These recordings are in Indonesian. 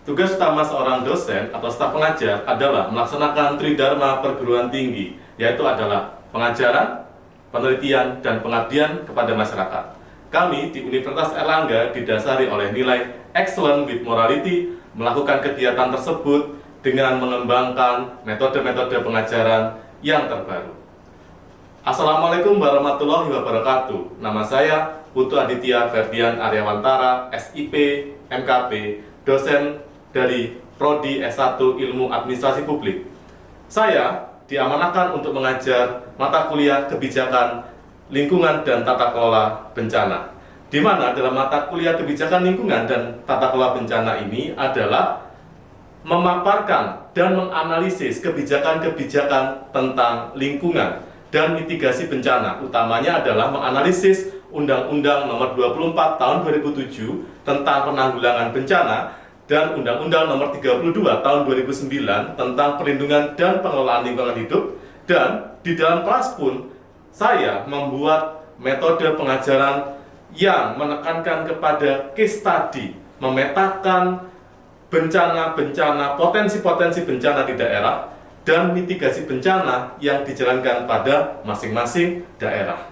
Tugas utama seorang dosen atau staf pengajar adalah melaksanakan tridharma perguruan tinggi, yaitu adalah pengajaran, penelitian, dan pengabdian kepada masyarakat. Kami di Universitas Airlangga didasari oleh nilai Excellent with Morality melakukan kegiatan tersebut dengan mengembangkan metode-metode pengajaran yang terbaru. Assalamualaikum warahmatullahi wabarakatuh. Nama saya Putu Aditya Ferdian Aryawantara, SIP, MKP, dosen dari Prodi S1 Ilmu Administrasi Publik. Saya diamanahkan untuk mengajar mata kuliah kebijakan lingkungan dan tata kelola bencana, di mana dalam mata kuliah kebijakan lingkungan dan tata kelola bencana ini adalah memaparkan dan menganalisis kebijakan-kebijakan tentang lingkungan dan mitigasi bencana. Utamanya adalah menganalisis Undang-Undang Nomor 24 Tahun 2007 tentang penanggulangan bencana dan Undang-Undang Nomor 32 Tahun 2009 tentang perlindungan dan pengelolaan lingkungan hidup. Dan di dalam kelas pun saya membuat metode pengajaran yang menekankan kepada case study, memetakan bencana-bencana, potensi-potensi bencana di daerah, dan mitigasi bencana yang dijalankan pada masing-masing daerah.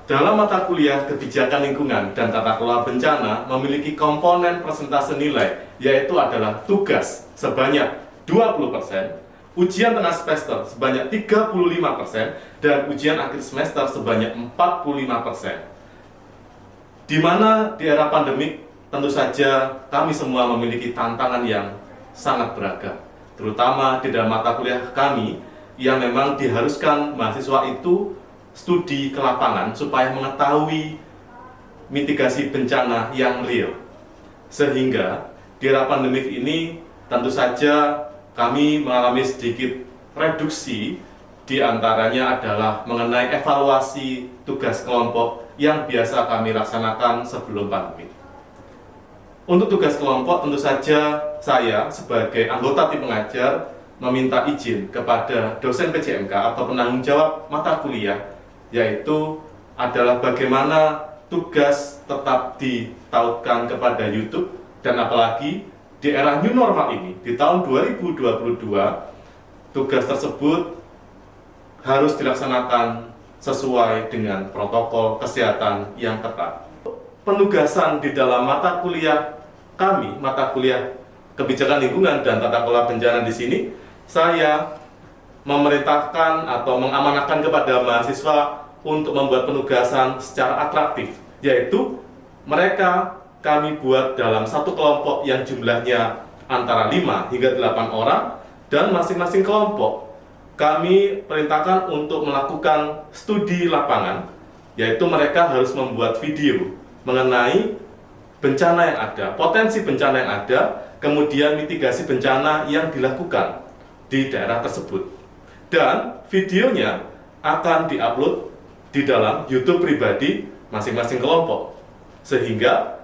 Dalam mata kuliah kebijakan lingkungan dan tata kelola bencana memiliki komponen persentase nilai, yaitu adalah tugas sebanyak 20%, ujian tengah semester sebanyak 35%, dan ujian akhir semester sebanyak 45%. Di mana di era pandemik, tentu saja kami semua memiliki tantangan yang sangat beragam, terutama di dalam mata kuliah kami yang memang diharuskan mahasiswa itu studi ke lapangan supaya mengetahui mitigasi bencana yang real. Sehingga di era pandemik ini tentu saja kami mengalami sedikit reduksi, di antaranya adalah mengenai evaluasi tugas kelompok yang biasa kami laksanakan sebelum pandemi. Untuk tugas kelompok, tentu saja saya sebagai anggota tim pengajar meminta izin kepada dosen PJMK atau penanggung jawab mata kuliah, yaitu adalah bagaimana tugas tetap ditautkan kepada YouTube, dan apalagi di era new normal ini, di tahun 2022, tugas tersebut harus dilaksanakan sesuai dengan protokol kesehatan yang ketat. Penugasan di dalam mata kuliah kami, mata kuliah kebijakan lingkungan dan tata kelola bencana di sini, saya memerintahkan atau mengamanahkan kepada mahasiswa untuk membuat penugasan secara atraktif, yaitu mereka kami buat dalam satu kelompok yang jumlahnya antara 5 hingga 8 orang, dan masing-masing kelompok kami perintahkan untuk melakukan studi lapangan, yaitu mereka harus membuat video mengenai bencana yang ada, potensi bencana yang ada, kemudian mitigasi bencana yang dilakukan di daerah tersebut. Dan videonya akan diupload di dalam YouTube pribadi masing-masing kelompok. Sehingga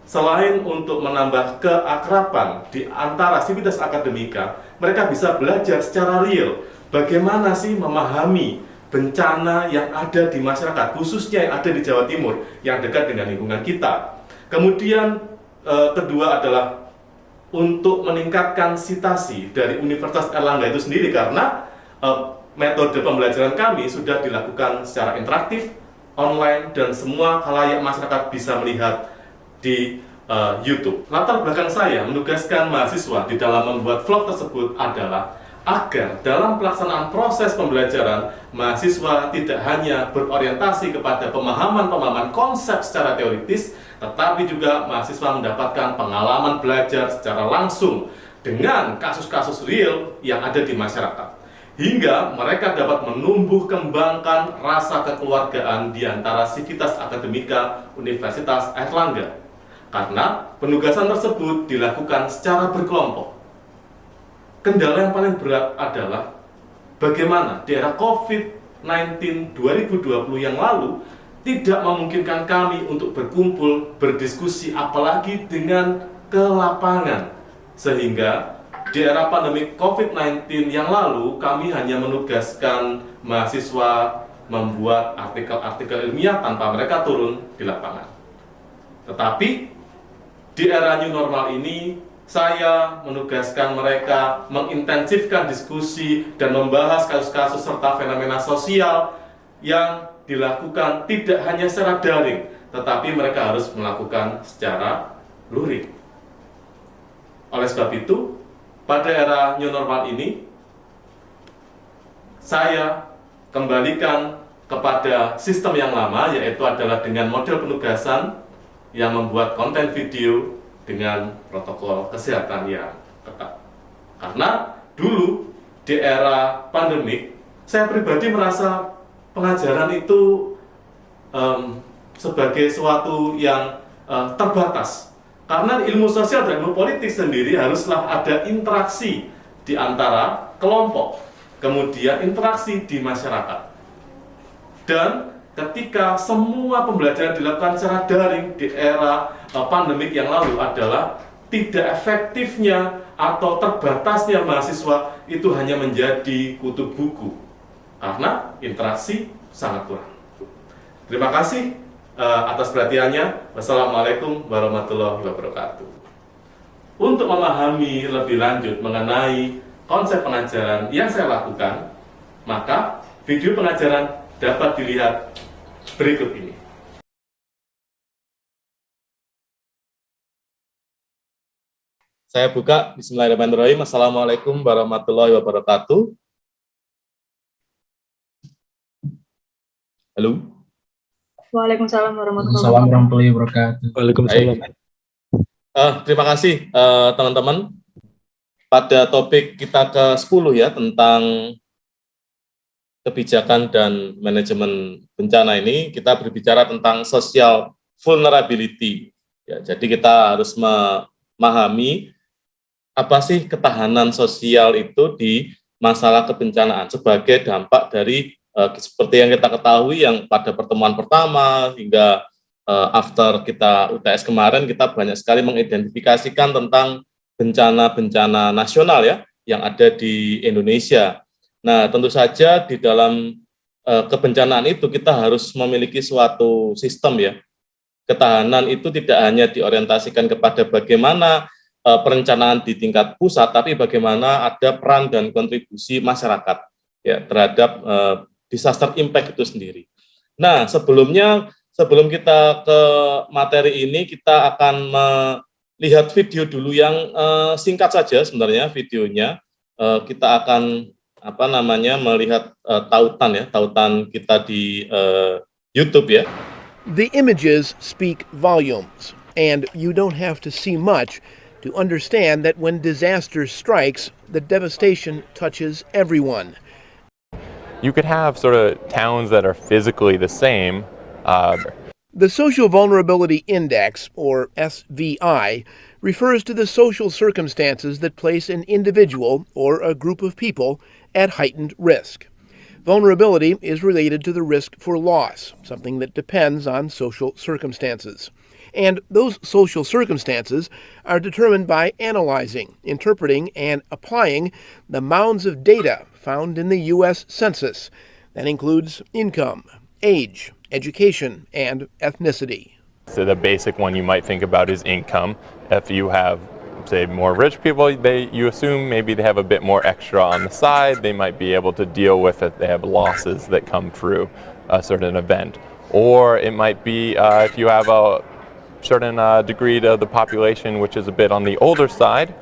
selain untuk menambah keakraban di antara sivitas akademika, mereka bisa belajar secara real bagaimana sih memahami bencana yang ada di masyarakat, khususnya yang ada di Jawa Timur, yang dekat dengan lingkungan kita. Kemudian kedua adalah untuk meningkatkan citasi dari Universitas Airlangga itu sendiri, karena metode pembelajaran kami sudah dilakukan secara interaktif, online, dan semua khalayak masyarakat bisa melihat di YouTube. Latar belakang saya menugaskan mahasiswa di dalam membuat vlog tersebut adalah agar dalam pelaksanaan proses pembelajaran, mahasiswa tidak hanya berorientasi kepada pemahaman-pemahaman konsep secara teoritis, tetapi juga mahasiswa mendapatkan pengalaman belajar secara langsung dengan kasus-kasus real yang ada di masyarakat, hingga mereka dapat menumbuh kembangkan rasa kekeluargaan di antara sivitas akademika Universitas Airlangga, karena penugasan tersebut dilakukan secara berkelompok. Kendala yang paling berat adalah bagaimana di era COVID-19 2020 yang lalu tidak memungkinkan kami untuk berkumpul, berdiskusi, apalagi dengan ke lapangan. Sehingga di era pandemi COVID-19 yang lalu, kami hanya menugaskan mahasiswa membuat artikel-artikel ilmiah tanpa mereka turun di lapangan. Tetapi di era new normal ini, saya menugaskan mereka mengintensifkan diskusi dan membahas kasus-kasus serta fenomena sosial yang dilakukan tidak hanya secara daring, tetapi mereka harus melakukan secara luring. Oleh sebab itu, pada era new normal ini, saya kembalikan kepada sistem yang lama, yaitu adalah dengan model penugasan yang membuat konten video dengan protokol kesehatan yang ketat. Karena dulu di era pandemik, saya pribadi merasa pengajaran itu sebagai suatu yang terbatas. Karena ilmu sosial dan ilmu politik sendiri haruslah ada interaksi di antara kelompok, kemudian interaksi di masyarakat. Dan ketika semua pembelajaran dilakukan secara daring di era pandemik yang lalu adalah tidak efektifnya atau terbatasnya mahasiswa itu hanya menjadi kutu buku karena interaksi sangat kurang. Terima kasih atas perhatiannya. Wassalamualaikum warahmatullahi wabarakatuh. Untuk memahami lebih lanjut mengenai konsep pengajaran yang saya lakukan, maka video pengajaran dapat dilihat berikut ini. Saya buka, bismillahirrahmanirrahim. Assalamualaikum warahmatullahi wabarakatuh. Halo. Waalaikumsalam warahmatullahi wabarakatuh. Waalaikumsalam. Terima kasih teman-teman. Pada topik kita ke-10 ya, tentang kebijakan dan manajemen bencana ini, kita berbicara tentang social vulnerability. Ya, jadi kita harus memahami apa sih ketahanan sosial itu di masalah kebencanaan sebagai dampak dari seperti yang kita ketahui yang pada pertemuan pertama hingga after kita UTS kemarin, kita banyak sekali mengidentifikasikan tentang bencana-bencana nasional ya yang ada di Indonesia. Nah, tentu saja di dalam kebencanaan itu kita harus memiliki suatu sistem ya. Ketahanan itu tidak hanya diorientasikan kepada bagaimana perencanaan di tingkat pusat, tapi bagaimana ada peran dan kontribusi masyarakat ya terhadap disaster impact itu sendiri. Nah, sebelum kita ke materi ini, kita akan melihat video dulu yang singkat saja sebenarnya videonya. Kita akan melihat tautan kita di YouTube ya. The images speak volumes, and you don't have to see much to understand that when disaster strikes, the devastation touches everyone. You could have sort of towns that are physically the same. The Social Vulnerability Index, or SVI, refers to the social circumstances that place an individual or a group of people at heightened risk. Vulnerability is related to the risk for loss, something that depends on social circumstances. And those social circumstances are determined by analyzing, interpreting, and applying the mounds of data found in the U.S. Census. That includes income, age, education, and ethnicity. So the basic one you might think about is income. If you have, say, more rich people, you assume maybe they have a bit more extra on the side. They might be able to deal with it. They have losses that come through a certain event. Or it might be if you have a certain degree of the population which is a bit on the older side,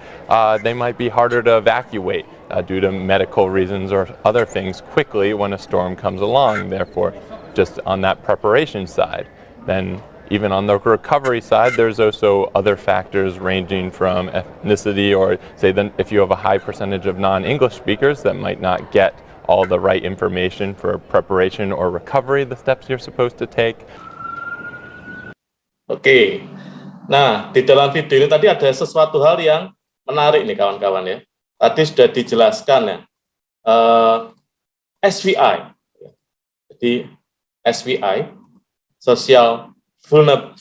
they might be harder to evacuate due to medical reasons or other things quickly when a storm comes along. Therefore, just on that preparation side. Then even on the recovery side, there's also other factors ranging from ethnicity, or say then if you have a high percentage of non-English speakers that might not get all the right information for preparation or recovery, the steps you're supposed to take. Oke, nah di dalam video ini tadi ada sesuatu hal yang menarik nih kawan-kawan ya. Tadi sudah dijelaskan ya, SVI, jadi SVI, Social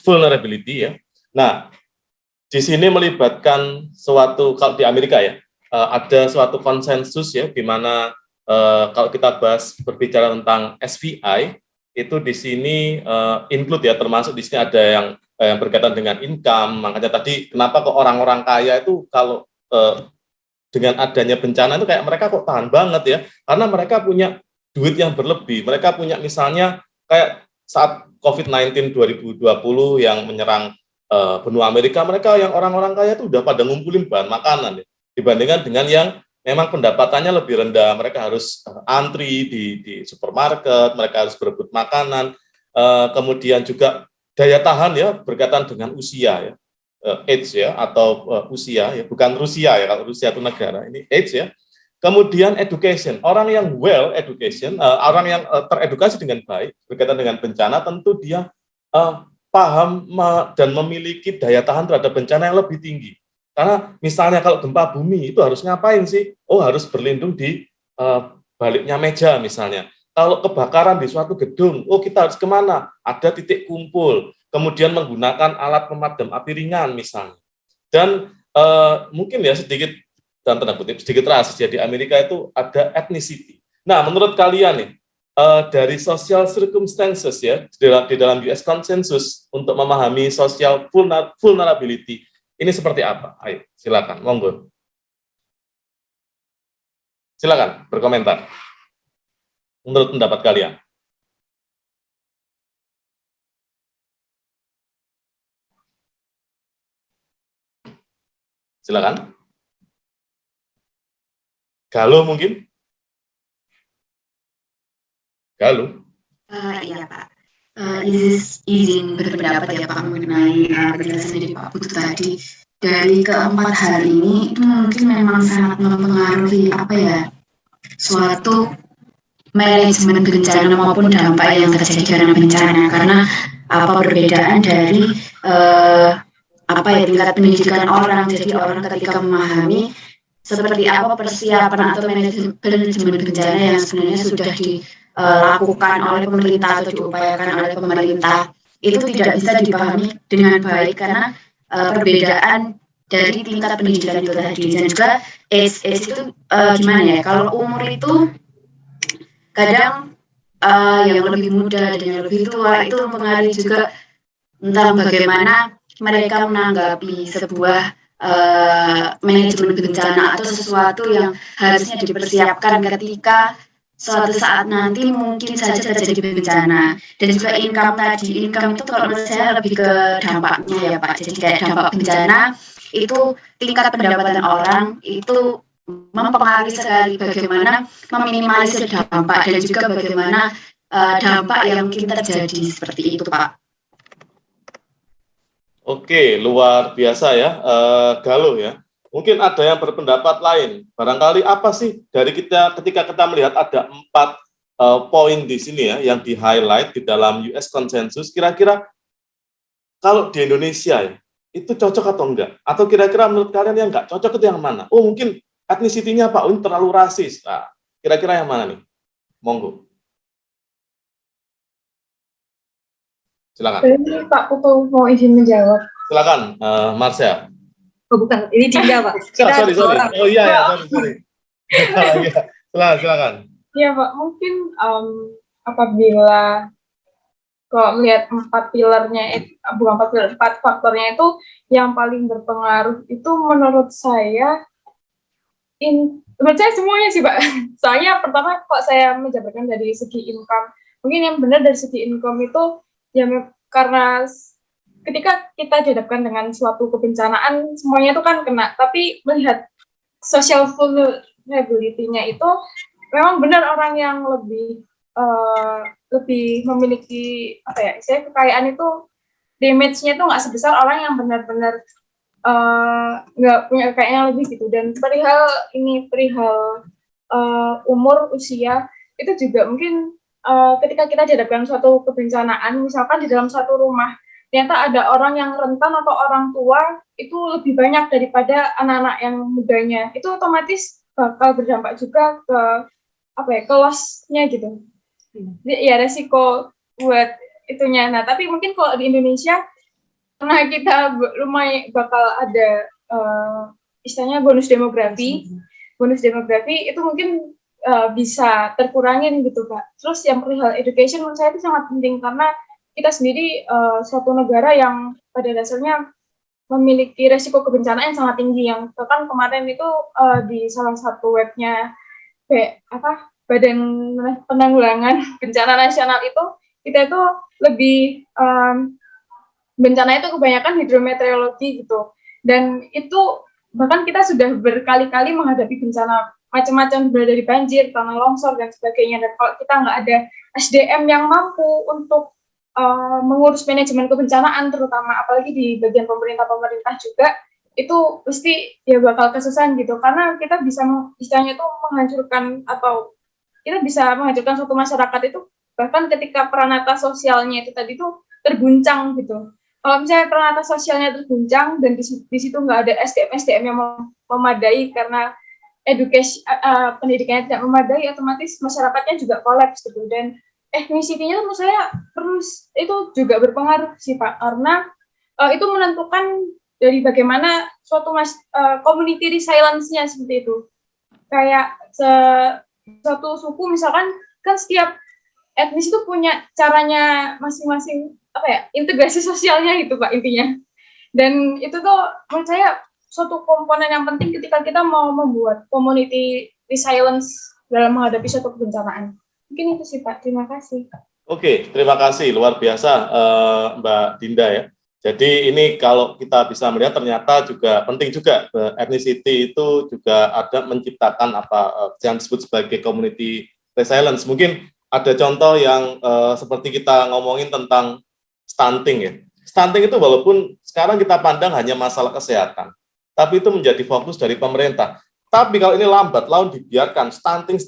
Vulnerability ya. Nah, di sini melibatkan suatu, kalau di Amerika ya, ada suatu konsensus ya, di mana kalau kita berbicara tentang SVI, itu di sini include ya, termasuk di sini ada yang yang berkaitan dengan income. Makanya tadi kenapa kok orang-orang kaya itu kalau dengan adanya bencana itu kayak mereka kok tahan banget ya, karena mereka punya duit yang berlebih. Mereka punya misalnya kayak saat COVID-19 2020 yang menyerang benua Amerika, mereka yang orang-orang kaya itu udah pada ngumpulin bahan makanan ya, dibandingkan dengan yang memang pendapatannya lebih rendah. Mereka harus antri di supermarket, mereka harus berebut makanan, kemudian juga daya tahan ya berkaitan dengan usia ya, age ya, atau usia ya, bukan Rusia ya, kalau Rusia itu negara, ini age ya. Kemudian education, orang yang well education, orang yang teredukasi dengan baik berkaitan dengan bencana, tentu dia paham dan memiliki daya tahan terhadap bencana yang lebih tinggi. Karena misalnya kalau gempa bumi itu harus ngapain sih? Oh, harus berlindung di baliknya meja misalnya. Kalau kebakaran di suatu gedung, oh kita harus kemana? Ada titik kumpul. Kemudian menggunakan alat pemadam api ringan misalnya. Dan mungkin ya sedikit, dan tanda kutip, sedikit rasis ya, di Amerika itu ada ethnicity. Nah, menurut kalian nih, dari social circumstances ya, di dalam US Consensus untuk memahami social vulnerability, ini seperti apa? Ayo, silakan, monggo. Silakan berkomentar. Menurut pendapat kalian. Silakan. Galuh mungkin? Galuh. Iya Pak, izin berpendapat ya Pak mengenai penjelasan dari Pak Putu tadi. Dari keempat hal ini itu mungkin memang sangat mempengaruhi suatu manajemen bencana maupun dampak yang terjadi karena bencana. Karena perbedaan dari tingkat pendidikan orang. Jadi orang ketika memahami seperti apa persiapan atau manajemen bencana yang sebenarnya sudah dilakukan oleh pemerintah atau diupayakan oleh pemerintah, itu tidak bisa dipahami dengan baik karena perbedaan dari tingkat pendidikan itu tadi. Dan juga age itu gimana ya, kalau umur itu kadang yang lebih muda dan yang lebih tua itu mempengaruhi juga tentang bagaimana mereka menanggapi sebuah manajemen bencana atau sesuatu yang harusnya dipersiapkan ketika suatu saat nanti mungkin saja terjadi bencana. Dan juga income itu kalau menurut saya lebih ke dampaknya ya Pak. Jadi kayak dampak bencana itu tingkat pendapatan orang itu mempengaruhi sekali bagaimana meminimalisir dampak dan juga bagaimana dampak yang mungkin terjadi seperti itu Pak. Oke, luar biasa ya, Galuh ya. Mungkin ada yang berpendapat lain. Barangkali apa sih dari kita ketika kita melihat ada 4 poin di sini ya yang di-highlight di dalam US Consensus, kira-kira kalau di Indonesia ya, itu cocok atau enggak? Atau kira-kira menurut kalian yang enggak cocok itu yang mana? Oh, mungkin etnisitinya Pak Un terlalu rasis. Nah, kira-kira yang mana nih? Monggo. Silakan. Ini Pak Putu mau izin menjawab. Silakan, Marsha. Oh bukan, ini Dinda Pak. Sorry. Oh iya ya, sorry. Silakan. Iya Pak, mungkin apabila kalau melihat 4 pilarnya, bukan 4 pilar, 4 faktornya itu yang paling berpengaruh itu menurut saya semuanya sih Pak. Soalnya pertama kok saya menjabarkan dari segi income, mungkin yang benar dari segi income itu ya karena ketika kita dihadapkan dengan suatu kebencanaan semuanya itu kan kena, tapi melihat social vulnerability-nya itu memang benar orang yang lebih memiliki kekayaan itu damage-nya itu nggak sebesar orang yang benar-benar nggak punya kekayaan yang lebih gitu. Dan perihal umur usia itu juga mungkin ketika kita dihadapkan suatu kebencanaan, misalkan di dalam suatu rumah ternyata ada orang yang rentan atau orang tua itu lebih banyak daripada anak-anak yang mudanya, itu otomatis bakal berdampak juga ke ke loss-nya gitu. Ya resiko buat itunya. Nah, tapi mungkin kalau di Indonesia karena kita lumayan bakal ada istilahnya bonus demografi itu mungkin bisa terkurangin gitu Pak. Terus yang perihal education menurut saya itu sangat penting karena kita sendiri suatu negara yang pada dasarnya memiliki resiko kebencanaan yang sangat tinggi, yang bahkan kemarin itu di salah satu webnya Badan Penanggulangan Bencana Nasional itu, kita itu lebih bencana itu kebanyakan hidrometeorologi gitu, dan itu bahkan kita sudah berkali-kali menghadapi bencana macam-macam, dari banjir, tanah longsor dan sebagainya. Dan kalau kita nggak ada SDM yang mampu untuk mengurus manajemen kebencanaan, terutama apalagi di bagian pemerintah juga, itu pasti ya bakal kesusahan gitu, karena kita bisa istilahnya itu menghancurkan, atau kita bisa menghancurkan suatu masyarakat itu bahkan ketika peranata sosialnya itu tadi tuh terguncang gitu. Kalau misalnya peranata sosialnya terguncang dan di situ nggak ada SDM yang memadai karena edukasi pendidikannya tidak memadai, otomatis masyarakatnya juga kolaps gitu. Dan etnisitinya menurut saya terus itu juga berpengaruh sih Pak, karena itu menentukan dari bagaimana suatu community resilience-nya seperti itu. Kayak suatu suku misalkan, kan setiap etnis itu punya caranya masing-masing, integrasi sosialnya gitu Pak intinya. Dan itu tuh menurut saya suatu komponen yang penting ketika kita mau membuat community resilience dalam menghadapi suatu kebencanaan. Mungkin itu sih Pak, terima kasih. Oke, terima kasih, luar biasa Mbak Dinda ya. Jadi ini kalau kita bisa melihat ternyata juga penting juga, ethnicity itu juga ada menciptakan yang disebut sebagai community resilience. Mungkin ada contoh yang seperti kita ngomongin tentang stunting ya. Stunting itu walaupun sekarang kita pandang hanya masalah kesehatan, tapi itu menjadi fokus dari pemerintah. Tapi kalau ini lambat laun dibiarkan, stunting,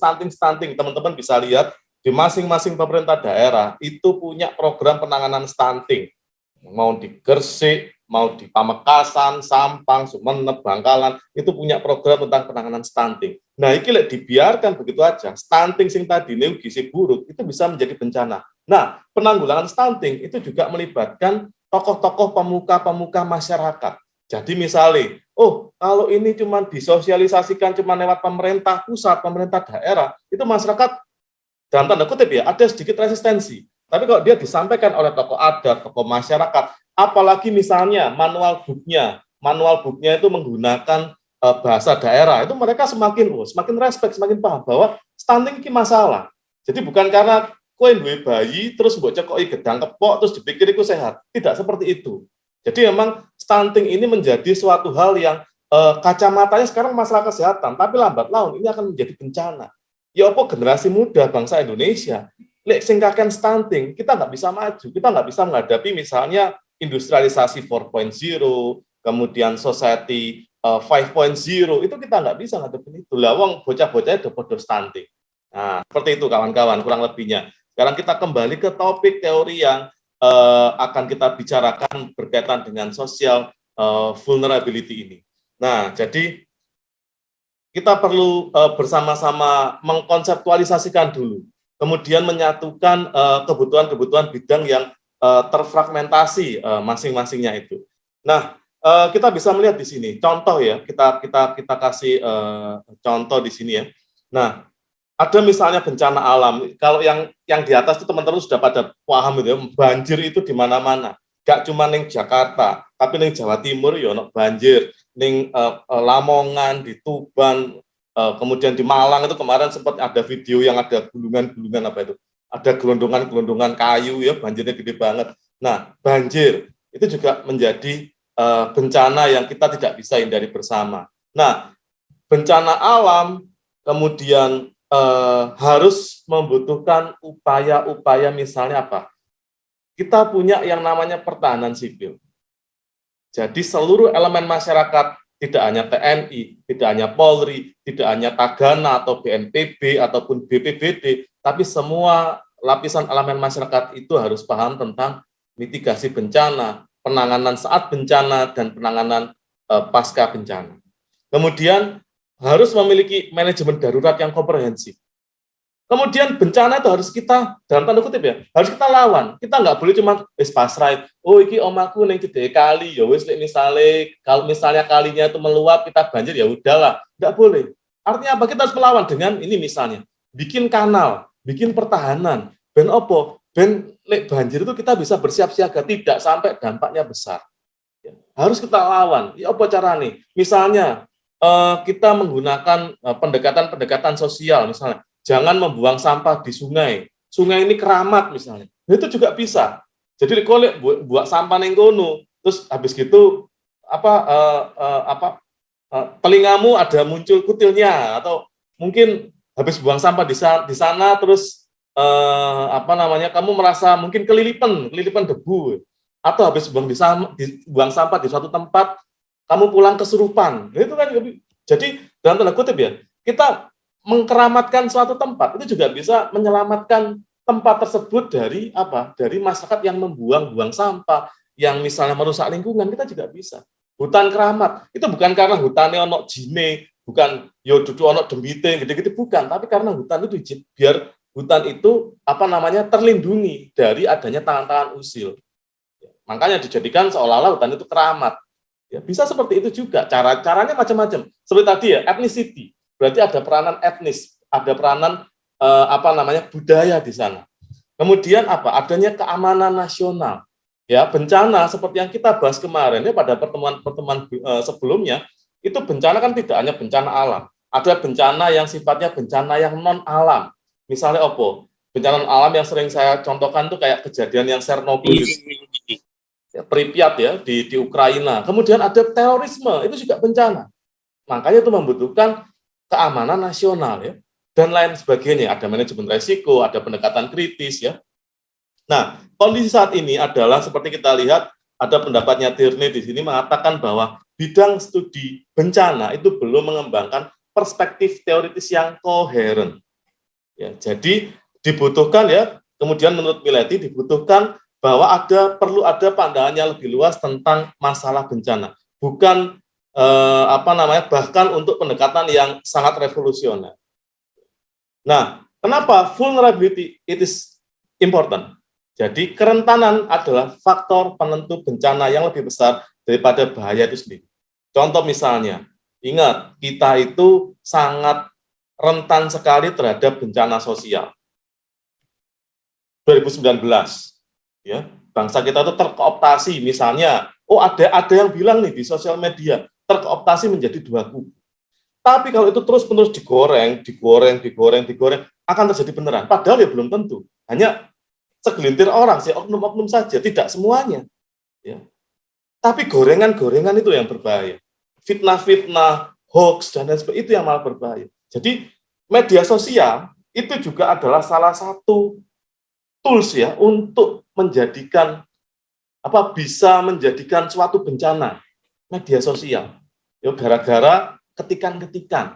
teman-teman bisa lihat di masing-masing pemerintah daerah itu punya program penanganan stunting. Mau di Gresik, mau di Pamekasan, Sampang, Sumeneb, Bangkalan, itu punya program tentang penanganan stunting. Nah, ini dibiarkan begitu aja, stunting sing tadi gizi buruk itu bisa menjadi bencana. Nah, penanggulangan stunting itu juga melibatkan tokoh-tokoh pemuka masyarakat. Jadi misalnya, kalau ini cuma disosialisasikan cuma lewat pemerintah pusat, pemerintah daerah, itu masyarakat dalam tanda kutip ya ada sedikit resistensi. Tapi kalau dia disampaikan oleh tokoh adat, tokoh masyarakat, apalagi misalnya manual booknya itu menggunakan bahasa daerah, itu mereka semakin respect, semakin paham bahwa stunting ini masalah. Jadi bukan karena kowe duwe bayi terus mbok cekoki gedang kepok terus dipikir itu sehat. Tidak seperti itu. Jadi memang stunting ini menjadi suatu hal yang kacamatanya sekarang masalah kesehatan, tapi lambat laun ini akan menjadi bencana. Ya apa generasi muda bangsa Indonesia lek sing kaken stunting, kita nggak bisa maju, kita nggak bisa menghadapi misalnya industrialisasi 4.0, kemudian society 5.0, itu kita nggak bisa ngadepin itu. Lawang bocah-bocahnya udah podo stunting. Nah, seperti itu kawan-kawan, kurang lebihnya. Sekarang kita kembali ke topik teori yang akan kita bicarakan berkaitan dengan social vulnerability ini. Nah, jadi kita perlu bersama-sama mengkonseptualisasikan dulu, kemudian menyatukan kebutuhan-kebutuhan bidang yang terfragmentasi masing-masingnya itu. Nah, kita bisa melihat di sini contoh ya, kita kasih contoh di sini ya. Nah, ada misalnya bencana alam. Kalau yang di atas itu teman-teman sudah pada paham itu ya, banjir itu di mana-mana. Gak cuma ning Jakarta, tapi ning Jawa Timur ya ono banjir, ning Lamongan, di Tuban, kemudian di Malang itu kemarin sempat ada video yang ada gulungan-gulungan ada gelondongan-gelondongan kayu ya, banjirnya gede banget. Nah, banjir itu juga menjadi bencana yang kita tidak bisa hindari bersama. Nah, bencana alam kemudian harus membutuhkan upaya-upaya misalnya apa? Kita punya yang namanya pertahanan sipil. Jadi seluruh elemen masyarakat, tidak hanya TNI, tidak hanya Polri, tidak hanya Tagana atau BNPB ataupun BPBD, tapi semua lapisan elemen masyarakat itu harus paham tentang mitigasi bencana, penanganan saat bencana, dan penanganan pasca bencana. Kemudian harus memiliki manajemen darurat yang komprehensif. Kemudian bencana itu harus kita, dalam tanda kutip ya, harus kita lawan. Kita nggak boleh cuma pasrah. Iki omaku neng cedek kali, ya wis misalnya kalau misalnya kalinya itu meluap kita banjir ya udahlah, nggak boleh. Artinya apa? Kita harus melawan dengan ini misalnya bikin kanal, bikin pertahanan, ben opo ben lek banjir itu kita bisa bersiap siaga, tidak sampai dampaknya besar. Ya, harus kita lawan. Ya apa caranya? Misalnya kita menggunakan pendekatan-pendekatan sosial, misalnya jangan membuang sampah di sungai. Sungai ini keramat misalnya. Nah, itu juga bisa. Jadi kalau buat sampah neng kono, terus habis gitu telingamu ada muncul kutilnya, atau mungkin habis buang sampah di sana terus kamu merasa mungkin kelilipan debu, atau habis buang sampah di suatu tempat kamu pulang kesurupan. Itu kan jadi dalam tanda kutip ya, kita mengkeramatkan suatu tempat itu juga bisa menyelamatkan tempat tersebut dari dari masyarakat yang membuang-buang sampah, yang misalnya merusak lingkungan. Kita juga bisa. Hutan keramat itu bukan karena hutannya ono jine, bukan yo dudu ono dembite gede-gede, bukan, tapi karena hutan itu biar hutan itu terlindungi dari adanya tangan-tangan usil. Makanya dijadikan seolah-olah hutan itu keramat. Ya, bisa seperti itu juga. Caranya macam-macam. Seperti tadi ya, ethnicity. Berarti ada peranan etnis, ada peranan budaya di sana. Kemudian adanya keamanan nasional. Ya, bencana seperti yang kita bahas kemarin ya, pada pertemuan sebelumnya, itu bencana kan tidak hanya bencana alam. Ada bencana yang sifatnya bencana yang non alam. Misalnya bencana non alam yang sering saya contohkan tuh kayak kejadian yang Chernobyl, Pripyat ya di Ukraina. Kemudian ada terorisme, itu juga bencana. Makanya itu membutuhkan keamanan nasional ya, dan lain sebagainya. Ada manajemen resiko, ada pendekatan kritis ya. Nah, kondisi saat ini adalah seperti kita lihat, ada pendapatnya Tierney di sini mengatakan bahwa bidang studi bencana itu belum mengembangkan perspektif teoritis yang koheren. Ya, jadi dibutuhkan ya, kemudian menurut Mileti dibutuhkan bahwa perlu ada pandangan yang lebih luas tentang masalah bencana, bukan bahkan untuk pendekatan yang sangat revolusioner. Nah, kenapa vulnerability it is important? Jadi kerentanan adalah faktor penentu bencana yang lebih besar daripada bahaya itu sendiri. Contoh misalnya, ingat kita itu sangat rentan sekali terhadap bencana sosial. 2019, ya, bangsa kita itu terkooptasi, misalnya, ada yang bilang nih di sosial media, terkooptasi menjadi dua kubu. Tapi kalau itu terus-menerus digoreng, akan terjadi beneran. Padahal ya belum tentu. Hanya segelintir orang sih, oknum-oknum saja, tidak semuanya. Ya. Tapi gorengan-gorengan itu yang berbahaya. Fitnah-fitnah, hoax, dan lain sebagainya, itu yang malah berbahaya. Jadi media sosial itu juga adalah salah satu tools ya untuk bisa menjadikan suatu bencana. Media sosial. Ya, gara-gara ketikan-ketikan.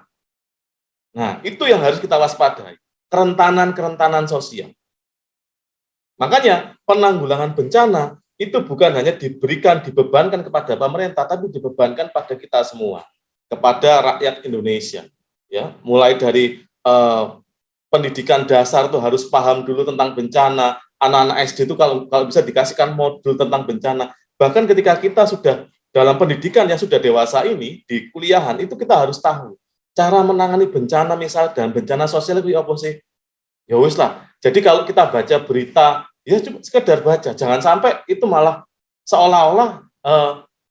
Nah, itu yang harus kita waspadai. Kerentanan sosial. Makanya penanggulangan bencana itu bukan hanya dibebankan kepada pemerintah, tapi dibebankan pada kita semua, kepada rakyat Indonesia. Ya, mulai dari pendidikan dasar itu harus paham dulu tentang bencana. Anak-anak SD itu kalau bisa dikasihkan modul tentang bencana. Bahkan ketika kita sudah dalam pendidikan yang sudah dewasa ini, di kuliahan, itu kita harus tahu cara menangani bencana, misal dan bencana sosial itu apa sih? Ya wis lah. Jadi kalau kita baca berita, ya cuma sekedar baca, jangan sampai itu malah seolah-olah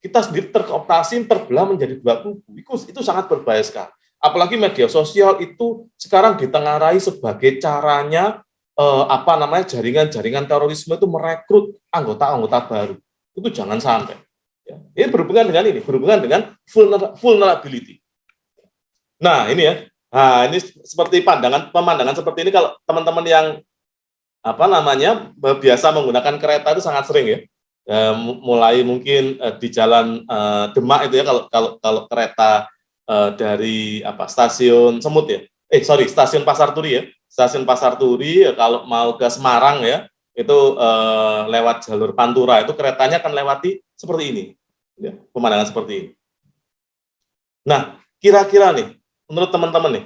kita sendiri terkooptasi, terbelah menjadi dua kubu. Itu sangat berbahaya sekali. Apalagi media sosial itu sekarang ditengarai sebagai caranya jaringan-jaringan terorisme itu merekrut anggota-anggota baru. Itu jangan sampai. Ya. Ini berhubungan dengan vulnerability. Nah, ini ya. Nah, ini seperti pemandangan seperti ini kalau teman-teman yang biasa menggunakan kereta itu sangat sering ya. Mulai mungkin di jalan Demak itu ya, kalau kereta dari stasiun Semut ya. Stasiun Pasar Turi ya. Stasiun Pasar Turi kalau mau ke Semarang ya, itu lewat jalur Pantura, itu keretanya akan lewati seperti ini. Ya, pemandangan seperti ini. Nah, kira-kira nih menurut teman-teman nih,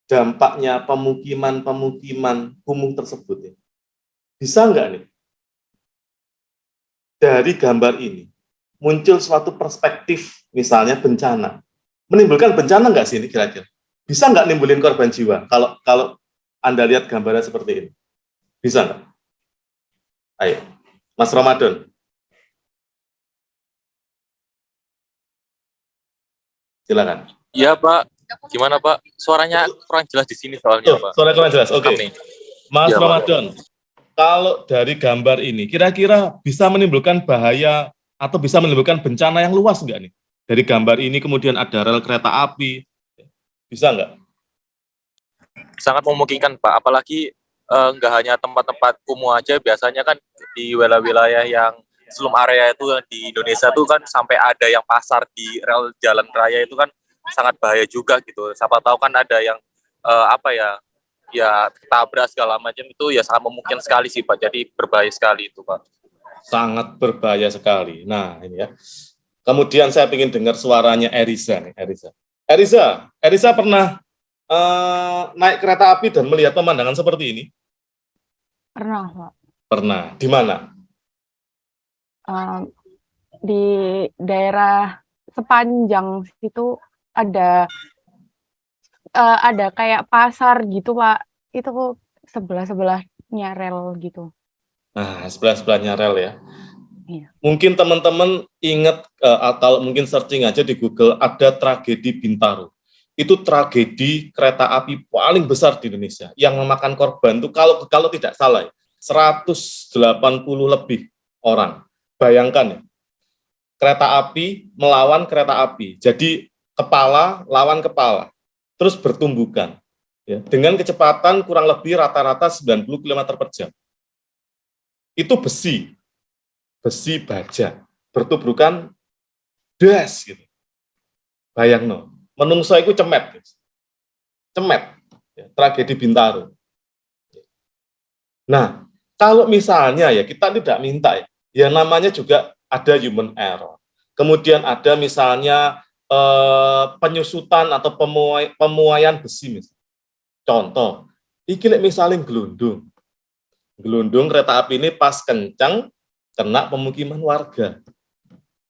dampaknya pemukiman kumuh tersebut ya, bisa nggak nih dari gambar ini muncul suatu perspektif, misalnya bencana, menimbulkan bencana nggak sih ini kira-kira? Bisa nggak nimbulin korban jiwa kalau kalau Anda lihat gambarnya seperti ini? Bisa nggak? Ayo, Mas Ramadan. Silakan. Iya Pak, gimana Pak? Suaranya kurang jelas di sini soalnya Pak. Suara kurang jelas. Oke. Kami. Mas Iya, Pak. Ramadan, kalau dari gambar ini, kira-kira bisa menimbulkan bahaya atau bisa menimbulkan bencana yang luas nggak nih? Dari gambar ini kemudian ada rel kereta api, bisa nggak? Sangat memungkinkan Pak, apalagi nggak hanya tempat-tempat kumuh aja, biasanya kan di wilayah-wilayah yang sebelum area itu di Indonesia tuh kan sampai ada yang pasar di rel jalan raya itu kan sangat bahaya juga gitu. Siapa tahu kan ada yang ya tabrak segala macam itu ya sangat memungkinkan sekali sih Pak. Jadi berbahaya sekali itu Pak. Sangat berbahaya sekali. Nah ini ya. Kemudian saya ingin dengar suaranya Eriza nih, Eriza. Eriza pernah naik kereta api dan melihat pemandangan seperti ini? Pernah, Pak. Pernah. Di mana? Di daerah sepanjang situ ada kayak pasar gitu, Pak. Itu sebelah-sebelahnya rel gitu. Nah, sebelah-sebelahnya rel ya. Iya. Mungkin teman-teman ingat atau mungkin searching aja di Google, ada tragedi Bintaro. Itu tragedi kereta api paling besar di Indonesia yang memakan korban itu kalau tidak salah 180 lebih orang. Bayangkan ya, kereta api melawan kereta api. Jadi kepala lawan kepala. Terus bertumbukan ya, dengan kecepatan kurang lebih rata-rata 90 km per jam. Itu besi baja bertubrukan das gitu. Bayangno, menungso iku cemet ya, tragedi Bintaro. Nah, kalau misalnya ya kita tidak minta ya namanya juga ada human error. Kemudian ada misalnya penyusutan atau pemuaian besi misalnya. Contoh, iki misalnya gelundung kereta api ini pas kencang kena pemukiman warga.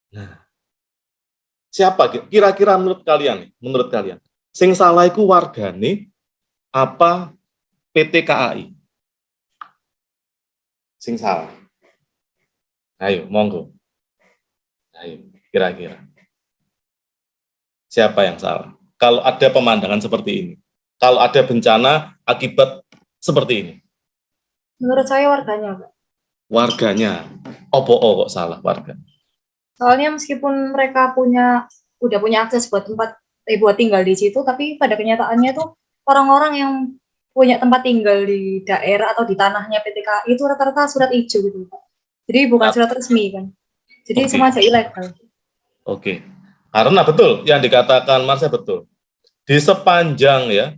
Nah, siapa kira-kira menurut kalian? Menurut kalian, sing salah iku wargane apa PT KAI? Sing salah. Ayo, monggo. Ayo, kira-kira. Siapa yang salah? Kalau ada pemandangan seperti ini. Kalau ada bencana akibat seperti ini. Menurut saya warganya, Pak. Warganya. Kok salah warga? Soalnya meskipun mereka udah punya akses buat buat tinggal di situ, tapi pada kenyataannya tuh orang-orang yang punya tempat tinggal di daerah atau di tanahnya PT KAI itu rata-rata surat hijau gitu, Pak. Jadi bukan surat resmi kan. Jadi semacam ilegal. Oke. Karena betul yang dikatakan Marsha betul. Di sepanjang ya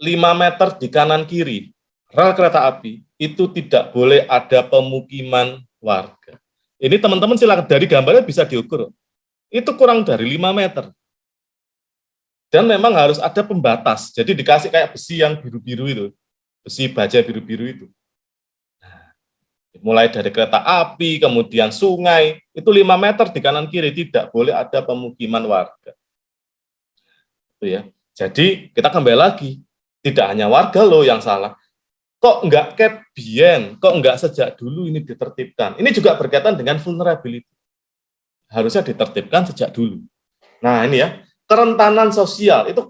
5 meter di kanan kiri rel kereta api itu tidak boleh ada pemukiman warga. Ini teman-teman silakan dari gambarnya bisa diukur. Itu kurang dari 5 meter. Dan memang harus ada pembatas. Jadi dikasih kayak besi yang biru-biru itu. Besi baja biru-biru itu. Nah, mulai dari kereta api, kemudian sungai, itu 5 meter di kanan kiri tidak boleh ada pemukiman warga. Itu ya. Jadi kita kembali lagi, tidak hanya warga loh yang salah. Kok enggak kok enggak sejak dulu ini ditertibkan? Ini juga berkaitan dengan vulnerability. Harusnya ditertibkan sejak dulu. Nah ini ya, kerentanan sosial itu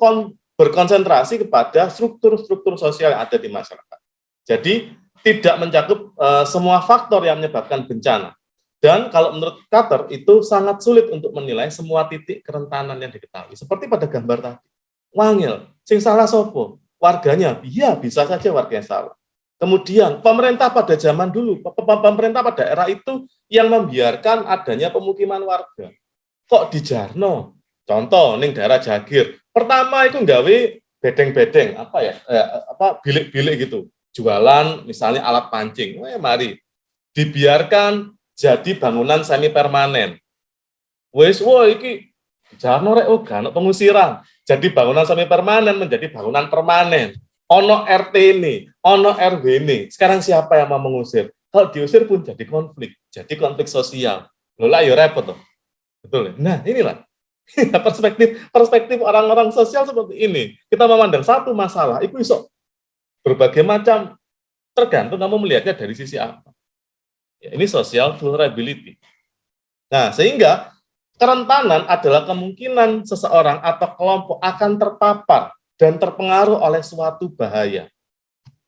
berkonsentrasi kepada struktur-struktur sosial yang ada di masyarakat. Jadi tidak mencakup semua faktor yang menyebabkan bencana. Dan kalau menurut Carter itu sangat sulit untuk menilai semua titik kerentanan yang diketahui. Seperti pada gambar tadi. Wangil, sing salah sopo? Warganya, iya bisa saja warganya salah. Kemudian pemerintah pada zaman dulu, pemerintah pada era itu yang membiarkan adanya pemukiman warga. Kok di Jarno? Contoh ning daerah Jagir. Pertama itu nggawe bedeng-bedeng bilik-bilik gitu. Jualan misalnya alat pancing. Mari dibiarkan jadi bangunan semi permanen. Iki Jarno rek gak pengusiran. Jadi bangunan semi permanen menjadi bangunan permanen. Ono RT ini, ono RW ini. Sekarang siapa yang mau mengusir? Kalau diusir pun jadi konflik sosial. Loh lah ya repot tuh. Betul. Nah, inilah perspektif orang-orang sosial seperti ini. Kita memandang satu masalah, itu iso berbagai macam, tergantung kamu melihatnya dari sisi apa. Ya, ini social vulnerability. Nah, sehingga kerentanan adalah kemungkinan seseorang atau kelompok akan terpapar dan terpengaruh oleh suatu bahaya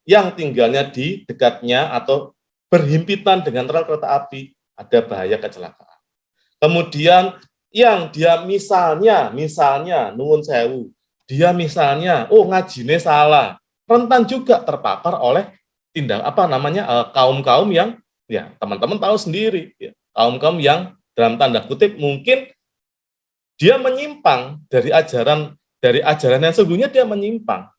yang tinggalnya di dekatnya atau berhimpitan dengan rel kereta api, ada bahaya kecelakaan. Kemudian yang dia misalnya nuwun sewu, dia misalnya ngajine salah, rentan juga terpapar oleh kaum-kaum yang ya teman-teman tahu sendiri, ya, kaum-kaum yang dalam tanda kutip mungkin dia menyimpang dari ajaran yang sesungguhnya dia menyimpang.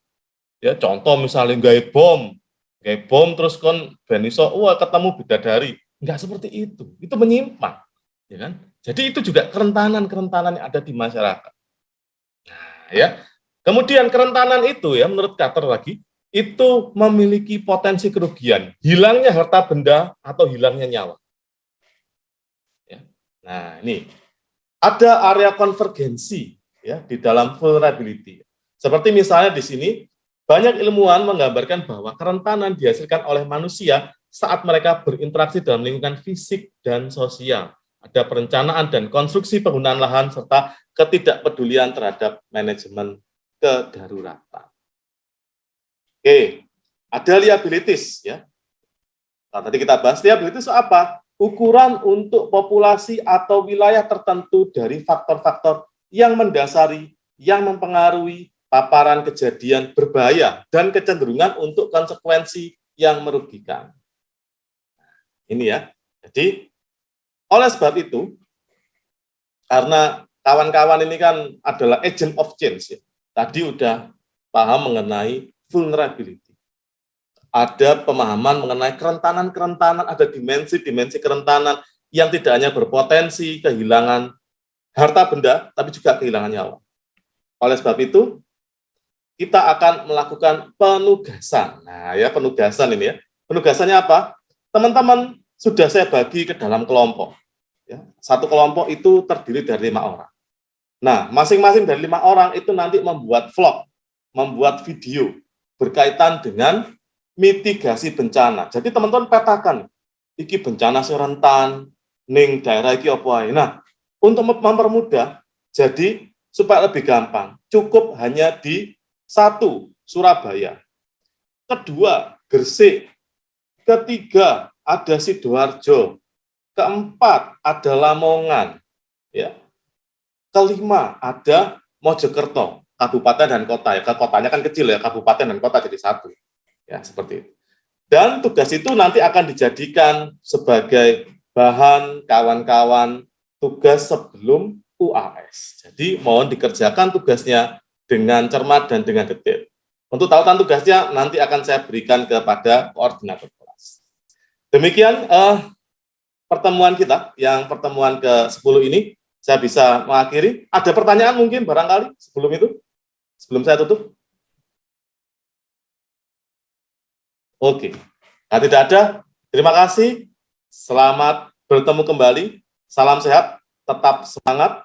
Ya, contoh misalnya gawe bom terus kon ben iso ketemu bidadari, enggak seperti itu. Itu menyimpang, ya kan? Jadi itu juga kerentanan yang ada di masyarakat. Nah, ya. Kemudian kerentanan itu ya menurut Carter lagi itu memiliki potensi kerugian, hilangnya harta benda atau hilangnya nyawa. Ya. Nah, ini ada area konvergensi ya di dalam vulnerability. Seperti misalnya di sini banyak ilmuwan menggambarkan bahwa kerentanan dihasilkan oleh manusia saat mereka berinteraksi dalam lingkungan fisik dan sosial. Ada perencanaan dan konstruksi penggunaan lahan serta ketidakpedulian terhadap manajemen kedaruratan. Oke, ada liabilities ya. Nah, tadi kita bahas liabilities itu apa? Ukuran untuk populasi atau wilayah tertentu dari faktor-faktor yang mendasari, yang mempengaruhi paparan kejadian berbahaya dan kecenderungan untuk konsekuensi yang merugikan. Ini ya. Jadi oleh sebab itu, karena kawan-kawan ini kan adalah agent of change ya. Tadi udah paham mengenai vulnerability. Ada pemahaman mengenai kerentanan, ada dimensi kerentanan yang tidak hanya berpotensi kehilangan harta benda, tapi juga kehilangan nyawa. Oleh sebab itu, kita akan melakukan penugasan. Nah, ya penugasan ini ya. Penugasannya apa? Teman-teman sudah saya bagi ke dalam kelompok. Ya, satu kelompok itu terdiri dari 5 orang. Nah, masing-masing dari 5 orang itu nanti membuat vlog, membuat video berkaitan dengan mitigasi bencana. Jadi teman-teman petakan, iki bencana serentan, ning daerah iki apa ae. Nah, untuk mempermudah, jadi supaya lebih gampang, cukup hanya di 1, Surabaya. Kedua, Gresik. Ketiga, ada Sidoarjo. Keempat, ada Lamongan. Ya. Kelima, ada Mojokerto, kabupaten dan kota. Ya, kotanya kan kecil ya, kabupaten dan kota jadi 1. Ya, seperti itu. Dan tugas itu nanti akan dijadikan sebagai bahan kawan-kawan tugas sebelum UAS. Jadi mohon dikerjakan tugasnya dengan cermat dan dengan detail. Untuk tautan tugasnya nanti akan saya berikan kepada koordinator kelas. Demikian pertemuan kita, yang pertemuan ke-10 ini, saya bisa mengakhiri. Ada pertanyaan mungkin barangkali sebelum itu? Sebelum saya tutup? Oke. Nah, tidak ada. Terima kasih. Selamat bertemu kembali. Salam sehat. Tetap semangat.